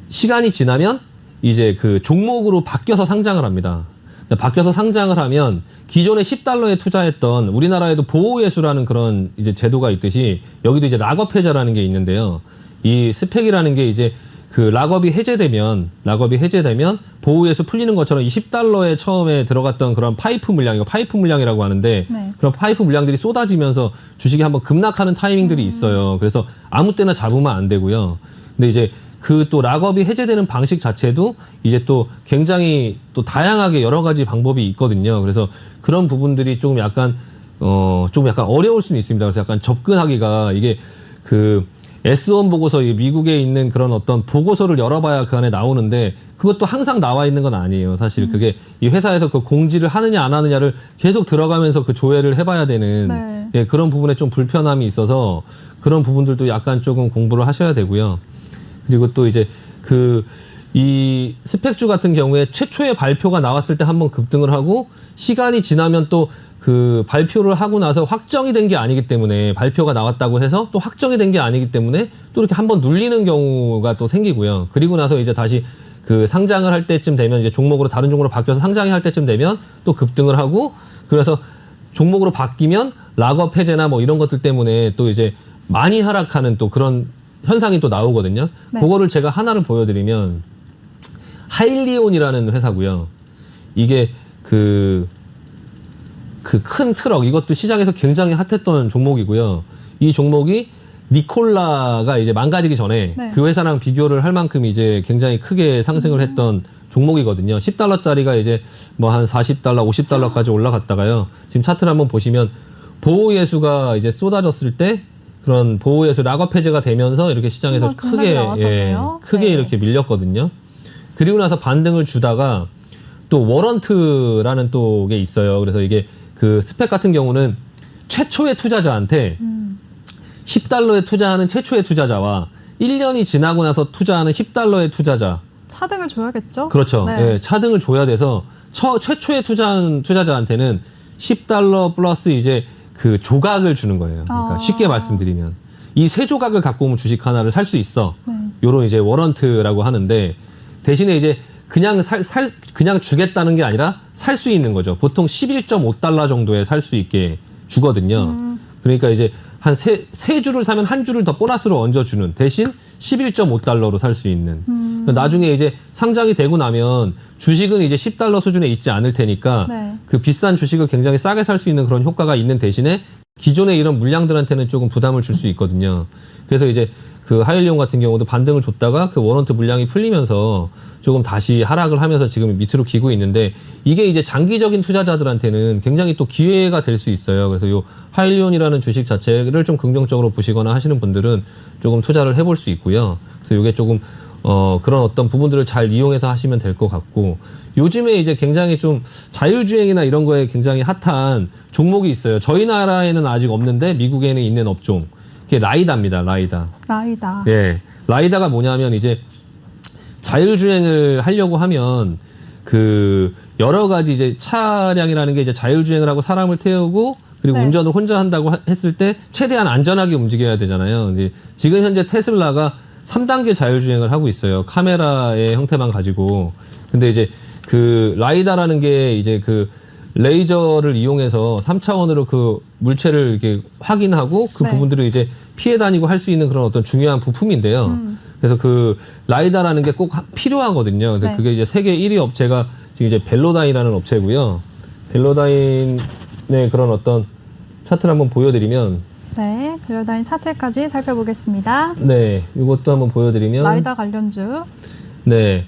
시간이 지나면 이제 그 종목으로 바뀌어서 상장을 합니다. 바뀌어서 상장을 하면 기존에 10달러에 투자했던 우리나라에도 보호예수라는 그런 이제 제도가 있듯이 여기도 이제 락업 해제라는 게 있는데요. 이 스펙이라는 게 이제 그 락업이 해제되면 보호예수 풀리는 것처럼 이 10달러에 처음에 들어갔던 그런 파이프 물량, 이거 파이프 물량이라고 하는데 네. 그런 파이프 물량들이 쏟아지면서 주식이 한번 급락하는 타이밍들이 있어요. 그래서 아무 때나 잡으면 안 되고요. 근데 이제 그 또 락업이 해제되는 방식 자체도 이제 또 굉장히 또 다양하게 여러 가지 방법이 있거든요. 그래서 그런 부분들이 좀 약간 어려울 수는 있습니다. 그래서 약간 접근하기가 이게 그 S1 보고서 미국에 있는 그런 어떤 보고서를 열어봐야 그 안에 나오는데 그것도 항상 나와 있는 건 아니에요. 사실 그게 이 회사에서 그 공지를 하느냐 안 하느냐를 계속 들어가면서 그 조회를 해봐야 되는 네. 예, 그런 부분에 좀 불편함이 있어서 그런 부분들도 약간 조금 공부를 하셔야 되고요. 그리고 또 이제 이 스펙주 같은 경우에 최초의 발표가 나왔을 때 한번 급등을 하고 시간이 지나면 또 그 발표를 하고 나서 확정이 된 게 아니기 때문에 발표가 나왔다고 해서 또 확정이 된 게 아니기 때문에 또 이렇게 한번 눌리는 경우가 또 생기고요. 그리고 나서 이제 다시 그 상장을 할 때쯤 되면 이제 종목으로 다른 종목으로 바뀌어서 상장이 할 때쯤 되면 또 급등을 하고 그래서 종목으로 바뀌면 락업 해제나 뭐 이런 것들 때문에 또 이제 많이 하락하는 또 그런 현상이 또 나오거든요. 네. 그거를 제가 하나를 보여드리면 하일리온이라는 회사고요. 이게 그 큰 트럭 이것도 시장에서 굉장히 핫했던 종목이고요. 이 종목이 니콜라가 이제 망가지기 전에 네. 그 회사랑 비교를 할 만큼 이제 굉장히 크게 상승을 했던 종목이거든요. 10달러짜리가 이제 뭐 한 40달러, 50달러까지 올라갔다가요. 지금 차트를 한번 보시면 보호예수가 이제 쏟아졌을 때 그런 보호예수 락업 해제가 되면서 이렇게 시장에서 크게 네. 이렇게 밀렸거든요. 그리고 나서 반등을 주다가 또 워런트라는 또 게 있어요. 그래서 이게 그 스펙 같은 경우는 최초의 투자자한테 10달러에 투자하는 최초의 투자자와 1년이 지나고 나서 투자하는 10달러의 투자자. 차등을 줘야겠죠? 그렇죠. 네. 예, 차등을 줘야 돼서 최초에 투자하는 투자자한테는 10달러 플러스 이제 그 조각을 주는 거예요. 그러니까 쉽게 말씀드리면. 이 세 조각을 갖고 오면 주식 하나를 살 수 있어. 네. 요런 이제 워런트라고 하는데 대신에 이제 그냥 주겠다는 게 아니라 살 수 있는 거죠. 보통 11.5달러 정도에 살 수 있게 주거든요. 그러니까 이제 한 세 주를 사면 한 주를 더 보너스로 얹어주는 대신 11.5달러로 살 수 있는. 나중에 이제 상장이 되고 나면 주식은 이제 10달러 수준에 있지 않을 테니까 네. 그 비싼 주식을 굉장히 싸게 살 수 있는 그런 효과가 있는 대신에 기존의 이런 물량들한테는 조금 부담을 줄 수 있거든요. 그래서 이제 그 하일리온 같은 경우도 반등을 줬다가 그 워런트 물량이 풀리면서 조금 다시 하락을 하면서 지금 밑으로 기고 있는데 이게 이제 장기적인 투자자들한테는 굉장히 또 기회가 될 수 있어요. 그래서 요 하일리온이라는 주식 자체를 좀 긍정적으로 보시거나 하시는 분들은 조금 투자를 해볼 수 있고요. 그래서 이게 조금 그런 어떤 부분들을 잘 이용해서 하시면 될 것 같고 요즘에 이제 굉장히 좀 자율주행이나 이런 거에 굉장히 핫한 종목이 있어요. 저희 나라에는 아직 없는데 미국에는 있는 업종. 그게 라이다입니다. 라이다. 라이다. 예. 라이다가 뭐냐면 이제 자율주행을 하려고 하면 그 여러 가지 이제 차량이라는 게 이제 자율주행을 하고 사람을 태우고 그리고 네. 운전을 혼자 한다고 했을 때 최대한 안전하게 움직여야 되잖아요. 이제 지금 현재 테슬라가 3단계 자율주행을 하고 있어요. 카메라의 형태만 가지고. 근데 이제 그 라이다라는 게 이제 그 레이저를 이용해서 3차원으로 그 물체를 이렇게 확인하고 그 네. 부분들을 이제 피해 다니고 할 수 있는 그런 어떤 중요한 부품인데요. 그래서 그 라이다라는 게 꼭 필요하거든요. 근데 네. 그게 이제 세계 1위 업체가 지금 이제 벨로다인이라는 업체고요. 벨로다인의 그런 어떤 차트를 한번 보여드리면 네, 벨로다인 차트까지 살펴보겠습니다. 네, 이것도 한번 보여드리면 라이다 관련주. 네.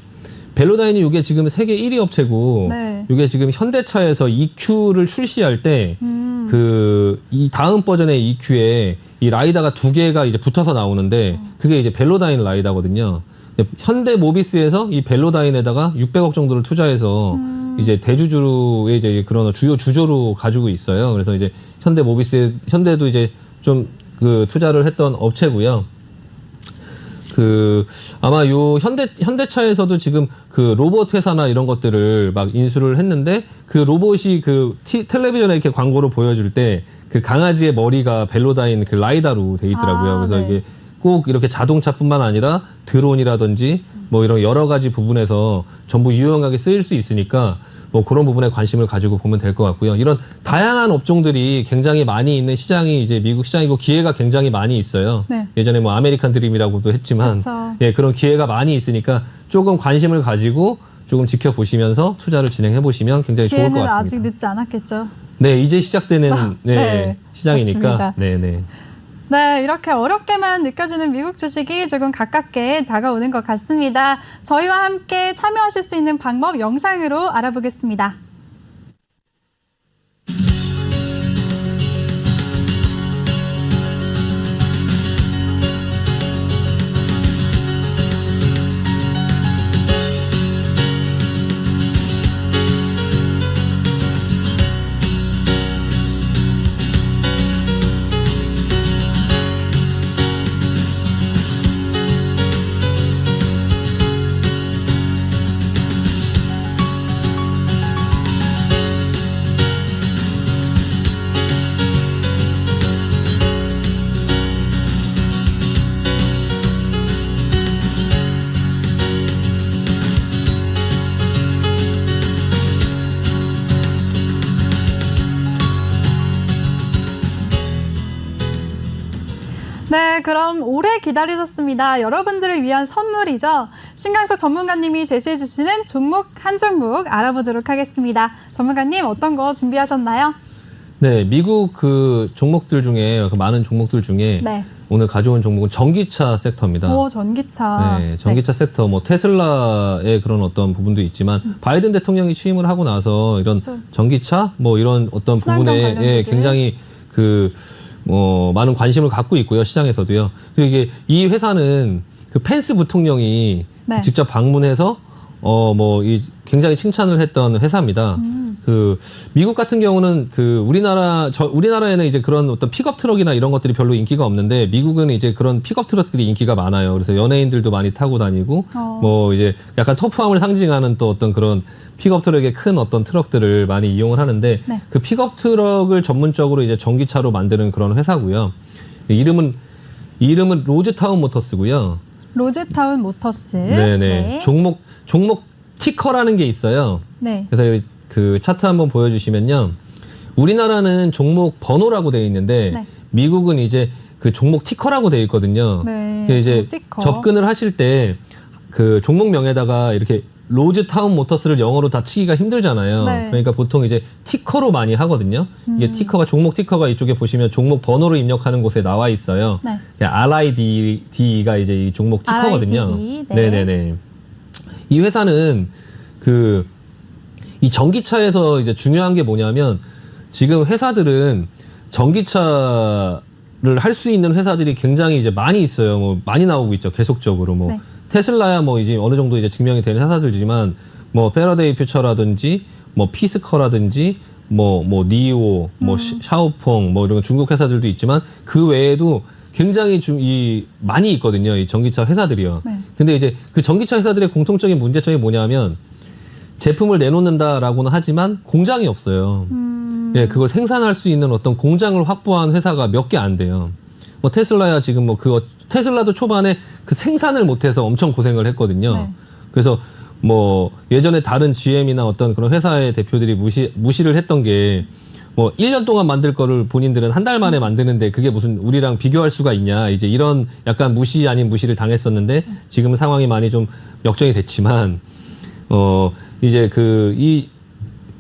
벨로다인이 이게 지금 세계 1위 업체고 네. 이게 지금 현대차에서 EQ를 출시할 때 그 이 다음 버전의 EQ에 이 라이다가 두 개가 이제 붙어서 나오는데 그게 이제 벨로다인 라이다거든요. 현대 모비스에서 이 벨로다인에다가 600억 정도를 투자해서 이제 대주주의 이제 그런 주요 주조로 가지고 있어요. 그래서 이제 현대도 이제 좀 그 투자를 했던 업체고요. 그 아마 요 현대차에서도 지금 그 로봇 회사나 이런 것들을 막 인수를 했는데 그 로봇이 그 텔레비전에 이렇게 광고로 보여줄 때 그 강아지의 머리가 벨로다인 그 라이다로 돼 있더라고요. 그래서 네. 이게 꼭 이렇게 자동차뿐만 아니라 드론이라든지 뭐 이런 여러 가지 부분에서 전부 유용하게 쓰일 수 있으니까 뭐 그런 부분에 관심을 가지고 보면 될 것 같고요. 이런 다양한 업종들이 굉장히 많이 있는 시장이 이제 미국 시장이고 기회가 굉장히 많이 있어요. 네. 예전에 뭐 아메리칸 드림이라고도 했지만 그렇죠. 예, 그런 기회가 많이 있으니까 조금 관심을 가지고 조금 지켜보시면서 투자를 진행해 보시면 굉장히 좋을 것 기회는 같습니다. 아직 늦지 않았겠죠. 네, 이제 시작되는 네, 네, 시장이니까. 맞습니다. 네, 네. 네, 이렇게 어렵게만 느껴지는 미국 주식이 조금 가깝게 다가오는 것 같습니다. 저희와 함께 참여하실 수 있는 방법 영상으로 알아보겠습니다. 네, 그럼 오래 기다리셨습니다. 여러분들을 위한 선물이죠. 신강석 전문가님이 제시해 주시는 종목 한 종목 알아보도록 하겠습니다. 전문가님 어떤 거 준비하셨나요? 네, 미국 그 종목들 중에 그 많은 종목들 중에 네. 오늘 가져온 종목은 전기차 섹터입니다. 오, 전기차. 네, 전기차 섹터, 뭐 테슬라의 그런 어떤 부분도 있지만 바이든 대통령이 취임을 하고 나서 이런 그렇죠. 전기차, 뭐 이런 어떤 친환경 부분에 관련주들. 예, 굉장히 그 많은 관심을 갖고 있고요, 시장에서도요. 그리고 이게 이 회사는 그 펜스 부통령이 네. 직접 방문해서 굉장히 칭찬을 했던 회사입니다. 그 미국 같은 경우는 그 우리나라에는 이제 그런 어떤 픽업 트럭이나 이런 것들이 별로 인기가 없는데 미국은 이제 그런 픽업 트럭들이 인기가 많아요. 그래서 연예인들도 많이 타고 다니고 뭐 이제 약간 터프함을 상징하는 또 어떤 그런 픽업 트럭의 큰 어떤 트럭들을 많이 이용을 하는데 네. 그 픽업 트럭을 전문적으로 이제 전기차로 만드는 그런 회사고요. 이름은 이름은 로즈타운 모터스고요. 로즈타운 모터스. 네네. 네. 종목 티커라는 게 있어요. 네. 그래서 그 차트 한번 보여주시면요. 우리나라는 종목 번호라고 되어 있는데 네. 미국은 이제 그 종목 티커라고 되어 있거든요. 네. 그래서 이제 종목 티커. 접근을 하실 때 그 종목명에다가 이렇게 로즈타운 모터스를 영어로 다 치기가 힘들잖아요. 네. 그러니까 보통 이제 티커로 많이 하거든요. 이게 티커가 종목 티커가 이쪽에 보시면 종목 번호를 입력하는 곳에 나와 있어요. 네. RID가 이제 이 종목 티커거든요. RIDD, 네. 네네네. 이 회사는 이 전기차에서 이제 중요한 게 뭐냐면 지금 회사들은 전기차를 할 수 있는 회사들이 굉장히 이제 많이 있어요. 뭐 많이 나오고 있죠. 계속적으로 뭐 네. 테슬라야 뭐 이제 어느 정도 이제 증명이 되는 회사들이지만 뭐 패러데이 퓨처라든지 뭐 피스커라든지 뭐 니오 뭐 샤오펑 뭐 이런 중국 회사들도 있지만 그 외에도 굉장히 많이 있거든요. 이 전기차 회사들이요. 네. 근데 이제 그 전기차 회사들의 공통적인 문제점이 뭐냐면 제품을 내놓는다라고는 하지만 공장이 없어요. 예, 그걸 생산할 수 있는 어떤 공장을 확보한 회사가 몇 개 안 돼요. 뭐 테슬라야 지금 테슬라도 초반에 그 생산을 못해서 엄청 고생을 했거든요. 네. 그래서 뭐 예전에 다른 GM이나 어떤 그런 회사의 대표들이 무시를 했던 게 뭐 1년 동안 만들 거를 본인들은 한 달 만에 만드는데 그게 무슨 우리랑 비교할 수가 있냐. 이제 이런 약간 무시 아닌 무시를 당했었는데 지금 상황이 많이 좀 역전이 됐지만 이제 이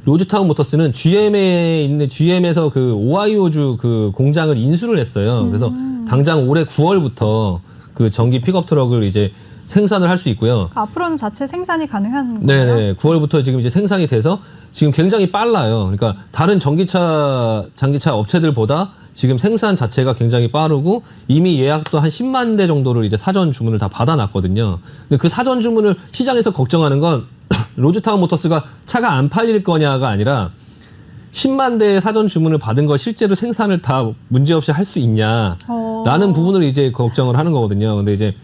로즈타운 모터스는 GM에서 그 오하이오주 그 공장을 인수를 했어요. 그래서 당장 올해 9월부터 그 전기 픽업 트럭을 이제 생산을 할 수 있고요. 앞으로는 자체 생산이 가능한 거예요? 네네. 9월부터 지금 이제 생산이 돼서 지금 굉장히 빨라요. 그러니까 다른 전기차 업체들보다 지금 생산 자체가 굉장히 빠르고 이미 예약도 한 10만 대 정도를 이제 사전 주문을 다 받아놨거든요. 근데 그 사전 주문을 시장에서 걱정하는 건 로즈타운 모터스가 차가 안 팔릴 거냐가 아니라 10만 대의 사전 주문을 받은 걸 실제로 생산을 다 문제없이 할 수 있냐라는 부분을 이제 걱정을 하는 거거든요. 근데 이제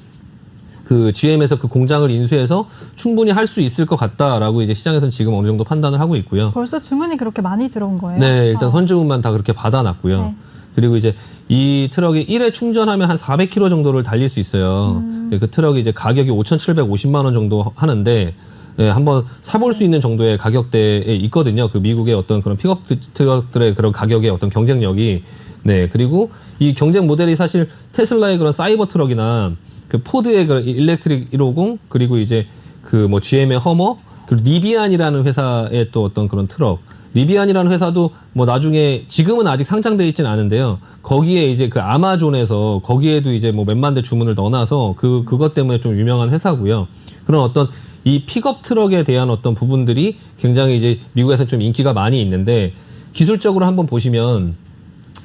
그 GM에서 그 공장을 인수해서 충분히 할 수 있을 것 같다라고 이제 시장에서는 지금 어느 정도 판단을 하고 있고요. 벌써 주문이 그렇게 많이 들어온 거예요? 네, 일단 선주문만 다 그렇게 받아놨고요. 네. 그리고 이제 이 트럭이 1회 충전하면 한 400km 정도를 달릴 수 있어요. 그 트럭이 이제 가격이 5,750만 원 정도 하는데 네, 한번 사볼 수 있는 정도의 가격대에 있거든요. 그 미국의 어떤 그런 픽업 트럭들의 그런 가격의 어떤 경쟁력이. 네, 그리고 이 경쟁 모델이 사실 테슬라의 그런 사이버 트럭이나 그 포드의 그 일렉트릭 150 그리고 이제 그 뭐 GM의 허머 그리고 리비안이라는 회사의 또 어떤 그런 트럭. 리비안이라는 회사도 뭐 나중에 지금은 아직 상장돼 있지는 않은데요. 거기에 이제 그 아마존에서 거기에도 이제 뭐 몇만 대 주문을 넣어놔서 그것 때문에 좀 유명한 회사고요. 그런 어떤 이 픽업 트럭에 대한 어떤 부분들이 굉장히 이제 미국에서는 좀 인기가 많이 있는데 기술적으로 한번 보시면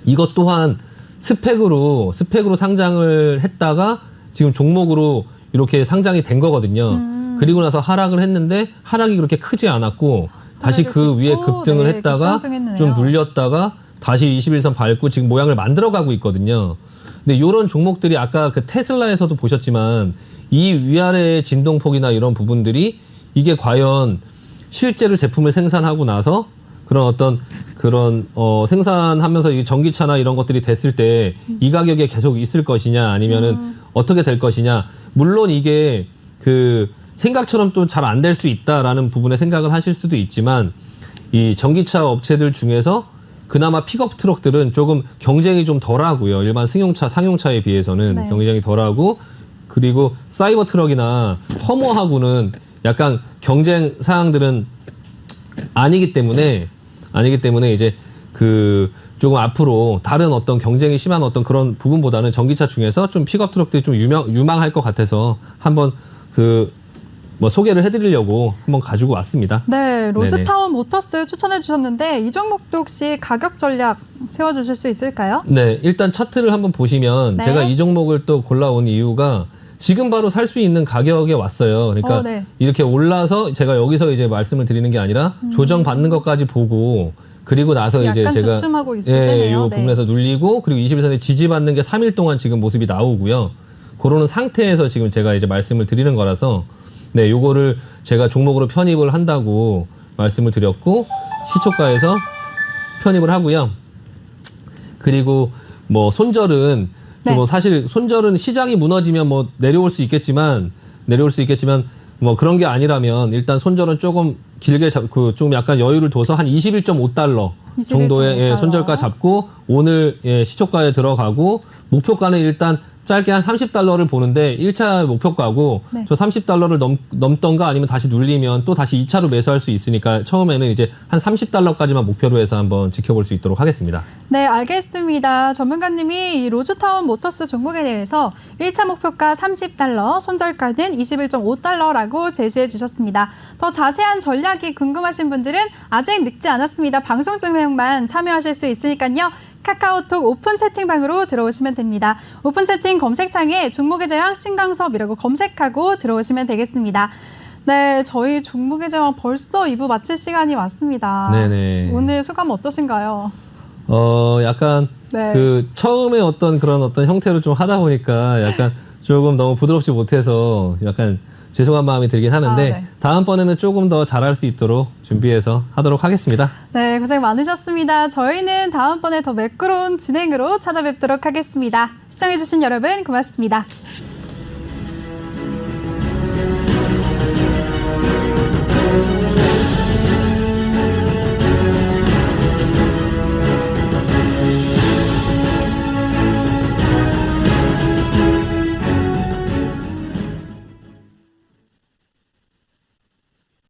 이것 또한 스펙으로 상장을 했다가 지금 종목으로 이렇게 상장이 된 거거든요. 그리고 나서 하락을 했는데 하락이 그렇게 크지 않았고 다시 그 위에 급등을 네, 했다가 급상승했네요. 좀 눌렸다가 다시 21선 밟고 지금 모양을 만들어가고 있거든요. 근데 이런 종목들이 아까 그 테슬라에서도 보셨지만 이 위아래의 진동폭이나 이런 부분들이 이게 과연 실제로 제품을 생산하고 나서 그런 어떤 그런 생산하면서 이 전기차나 이런 것들이 됐을 때 이 가격에 계속 있을 것이냐 아니면은 어떻게 될 것이냐. 물론 이게 그 생각처럼 또 잘 안 될 수 있다라는 부분에 생각을 하실 수도 있지만 이 전기차 업체들 중에서 그나마 픽업 트럭들은 조금 경쟁이 좀 덜하고요. 일반 상용차에 비해서는 네. 경쟁이 덜하고 그리고 사이버 트럭이나 허머하고는 약간 경쟁 사항들은 아니기 때문에 이제 그 조금 앞으로 다른 어떤 경쟁이 심한 어떤 그런 부분보다는 전기차 중에서 좀 픽업 트럭들이 좀 유망할 것 같아서 한번 뭐 소개를 해드리려고 한번 가지고 왔습니다. 네, 로즈타운 모터스 추천해 주셨는데 이 종목도 혹시 가격 전략 세워주실 수 있을까요? 네, 일단 차트를 한번 보시면 네. 제가 이 종목을 또 골라온 이유가 지금 바로 살 수 있는 가격에 왔어요. 그러니까 네. 이렇게 올라서 제가 여기서 이제 말씀을 드리는 게 아니라 조정받는 것까지 보고 그리고 나서 이제 약간 제가 주춤하고 있을 이 때네요. 부분에서 눌리고 그리고 21선에 지지받는 게 3일 동안 지금 모습이 나오고요. 그러는 상태에서 지금 제가 이제 말씀을 드리는 거라서 네, 요거를 제가 종목으로 편입을 한다고 말씀을 드렸고 시초가에서 편입을 하고요. 그리고 뭐 손절은 네. 뭐 사실 손절은 시장이 무너지면 뭐 내려올 수 있겠지만 뭐 그런 게 아니라면 일단 손절은 조금 길게 잡고 좀 약간 여유를 둬서 한 21.5달러 정도의 21.5 달러. 손절가 잡고 오늘 시초가에 들어가고 목표가는 일단 짧게 한 30달러를 보는데 1차 목표가고 네. 저 30달러를 넘던가 아니면 다시 눌리면 또 다시 2차로 매수할 수 있으니까 처음에는 이제 한 30달러까지만 목표로 해서 한번 지켜볼 수 있도록 하겠습니다. 네, 알겠습니다. 전문가님이 이 로즈타운 모터스 종목에 대해서 1차 목표가 30달러, 손절가는 21.5달러라고 제시해 주셨습니다. 더 자세한 전략이 궁금하신 분들은 아직 늦지 않았습니다. 방송 중에만 참여하실 수 있으니까요. 카카오톡 오픈 채팅방으로 들어오시면 됩니다. 오픈 채팅 검색창에 종목의 제왕 신강섭이라고 검색하고 들어오시면 되겠습니다. 네, 저희 종목의 제왕 벌써 2부 마칠 시간이 왔습니다. 네네. 오늘 소감 어떠신가요? 약간 네. 그 처음에 어떤 형태로 좀 하다 보니까 약간 조금 너무 부드럽지 못해서 약간 죄송한 마음이 들긴 하는데 네. 다음번에는 조금 더 잘할 수 있도록 준비해서 하도록 하겠습니다. 네, 고생 많으셨습니다. 저희는 다음번에 더 매끄러운 진행으로 찾아뵙도록 하겠습니다. 시청해주신 여러분 고맙습니다.